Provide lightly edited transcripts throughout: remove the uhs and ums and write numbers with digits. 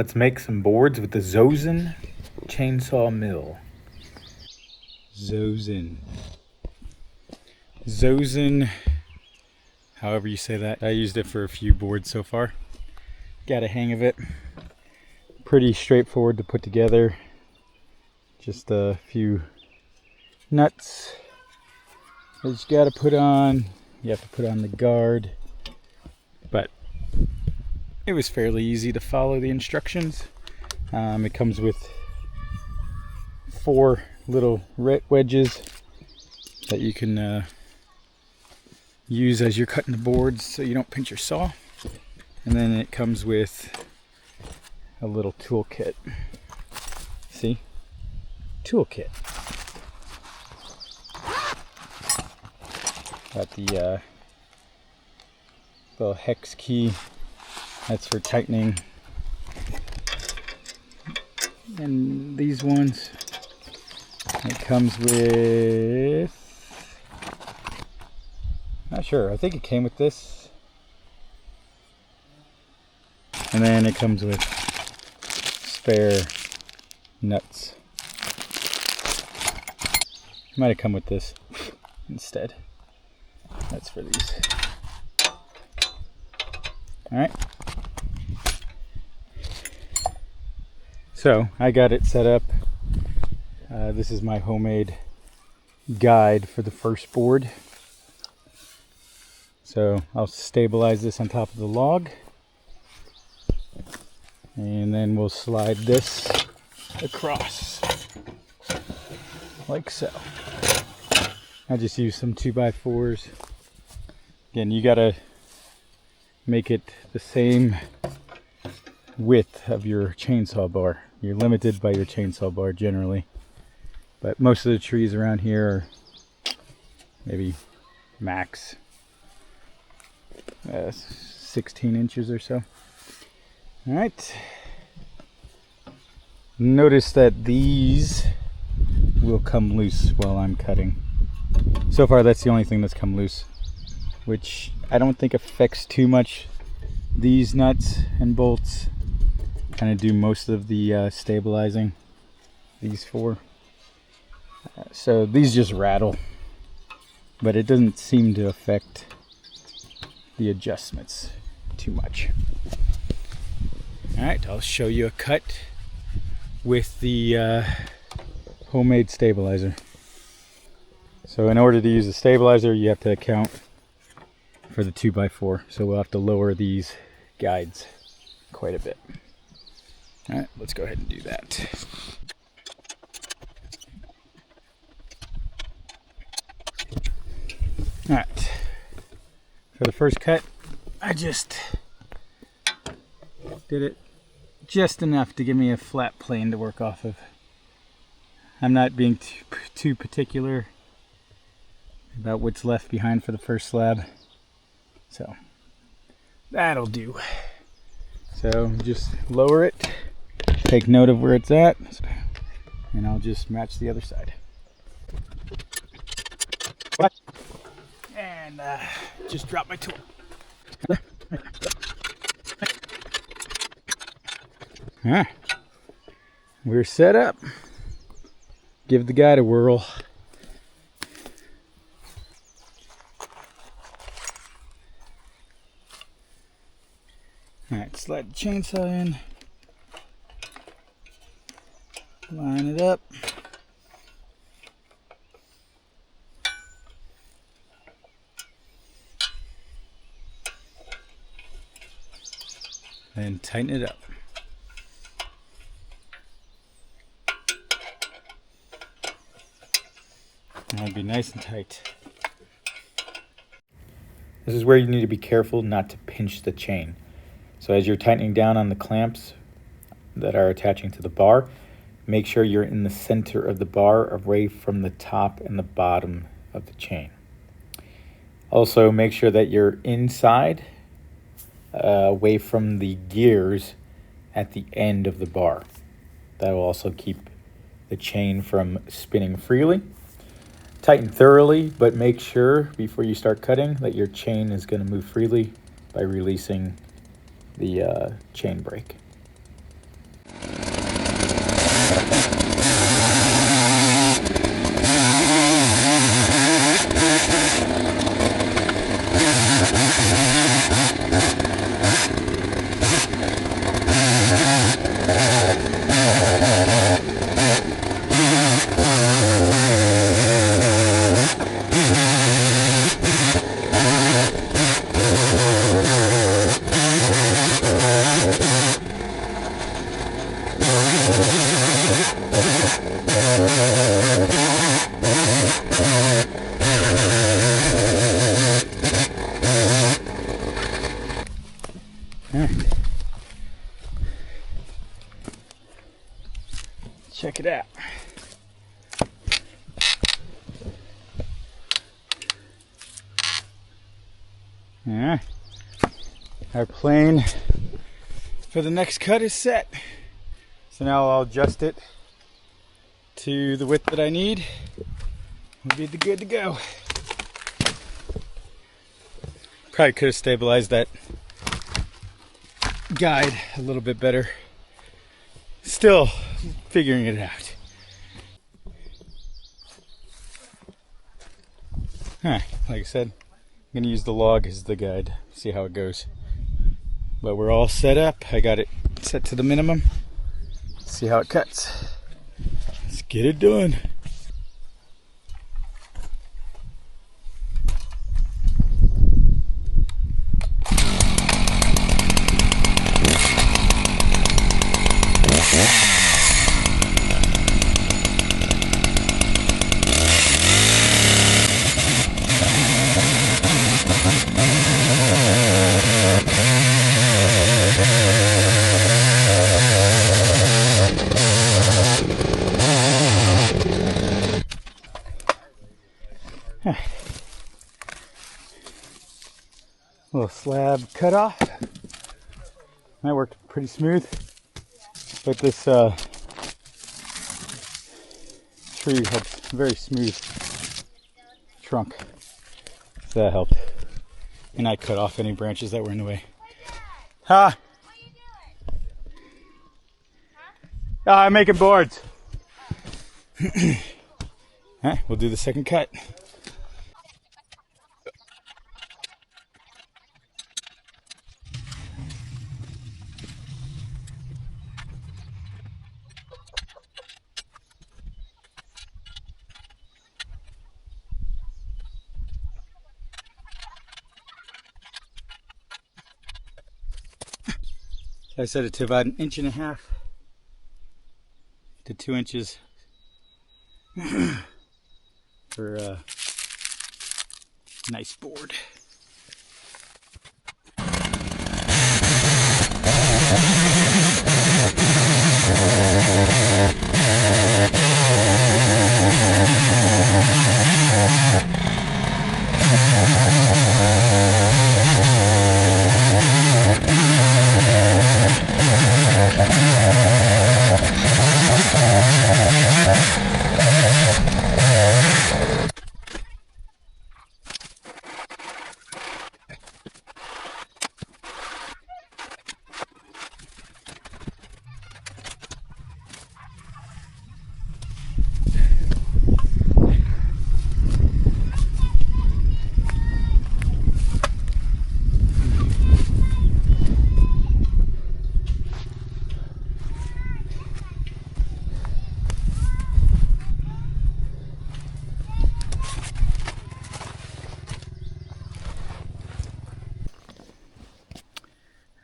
Let's make some boards with the Zozen Chainsaw Mill. Zozen, however you say that. I used it for a few boards so far. Got a hang of it. Pretty straightforward to put together. Just a few nuts that you got to put on. You have to put on the guard, but it was fairly easy to follow the instructions. It comes with 4 little wedges that you can use as you're cutting the boards so you don't pinch your saw. And then it comes with a little toolkit. See? Toolkit. Got the little hex key. That's for tightening. And these ones, it comes with, not sure, I think it came with this. And then it comes with spare nuts. Might have come with this instead. That's for these. Alright. So I got it set up. This is my homemade guide for the first board. So I'll stabilize this on top of the log. And then we'll slide this across. Like so. I just use some 2x4s. Again, you gotta make it the same width of your chainsaw bar. You're limited by your chainsaw bar generally, but most of the trees around here are maybe max 16 inches or so. All right. Notice that these will come loose while I'm cutting. So far, that's the only thing that's come loose, which I don't think affects too much. These nuts and bolts kind of do most of the stabilizing. These 4. So these just rattle, but it doesn't seem to affect the adjustments too much. All right, I'll show you a cut with the homemade stabilizer. So in order to use the stabilizer, you have to account for the 2x4. So we'll have to lower these guides quite a bit. All right, let's go ahead and do that. All right, for the first cut, I just did it just enough to give me a flat plane to work off of. I'm not being too particular about what's left behind for the first slab, so that'll do. So just lower it, take note of where it's at, and I'll just match the other side. And just drop my tool. Alright, we're set up. Give the guide a whirl. Alright, slide the chainsaw in. Line it up. And tighten it up. That'll be nice and tight. This is where you need to be careful not to pinch the chain. So as you're tightening down on the clamps that are attaching to the bar, make sure you're in the center of the bar, away from the top and the bottom of the chain. Also, make sure that you're inside, away from the gears at the end of the bar. That will also keep the chain from spinning freely. Tighten thoroughly, but make sure before you start cutting that your chain is going to move freely by releasing the chain brake. Check it out. Yeah. Our plane for the next cut is set. So now I'll adjust it to the width that I need. We'll be good to go. Probably could have stabilized that guide a little bit better. Still figuring it out. Like I said, I'm going to use the log as the guide, see how it goes. But we're all set up. I got it set to the minimum. Let's see how it cuts. Let's get it done. Little slab cut off. That worked pretty smooth. But this tree had very smooth trunk, so that helped. And I cut off any branches that were in the way. Huh? What are you doing? I'm making boards. Alright, we'll do the second cut. I set it to about 1.5 inches to 2 inches for a nice board.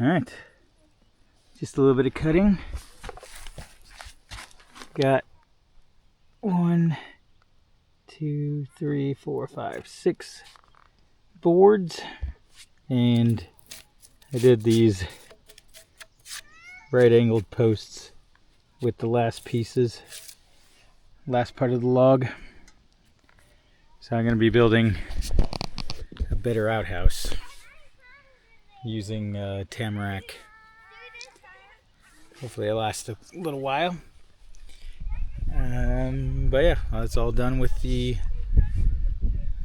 Alright, just a little bit of cutting. Got 1, 2, 3, 4, 5, 6 boards, and I did these right angled posts with the last pieces, last part of the log. So I'm going to be building a better outhouse using tamarack. Hopefully it'll last a little while. But yeah, that's all done with the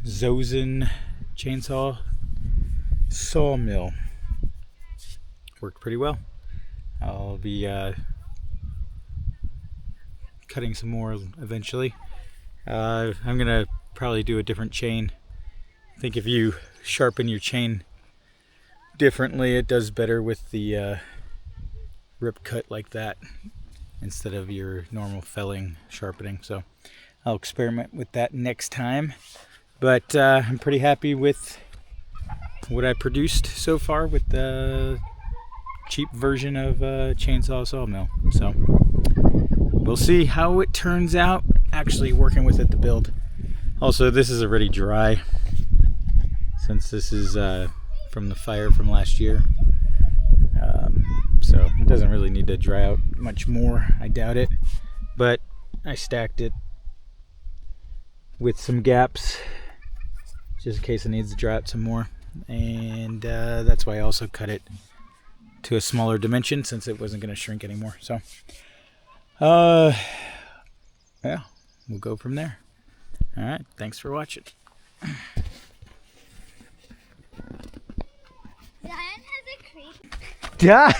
Zozen Chainsaw Mill. Worked pretty well. I'll be cutting some more eventually. I'm gonna probably do a different chain. I think if you sharpen your chain differently, it does better with the rip cut like that instead of your normal felling sharpening. So I'll experiment with that next time. But I'm pretty happy with what I produced so far with the cheap version of Chainsaw Sawmill. So we'll see how it turns out actually working with it to build. Also, this is already dry since this is from the fire from last year. So it doesn't really need to dry out much more, I doubt it. But I stacked it with some gaps just in case it needs to dry out some more. And that's why I also cut it to a smaller dimension since it wasn't going to shrink anymore. So yeah, we'll go from there. All right, thanks for watching. Diane has a creep. Yeah.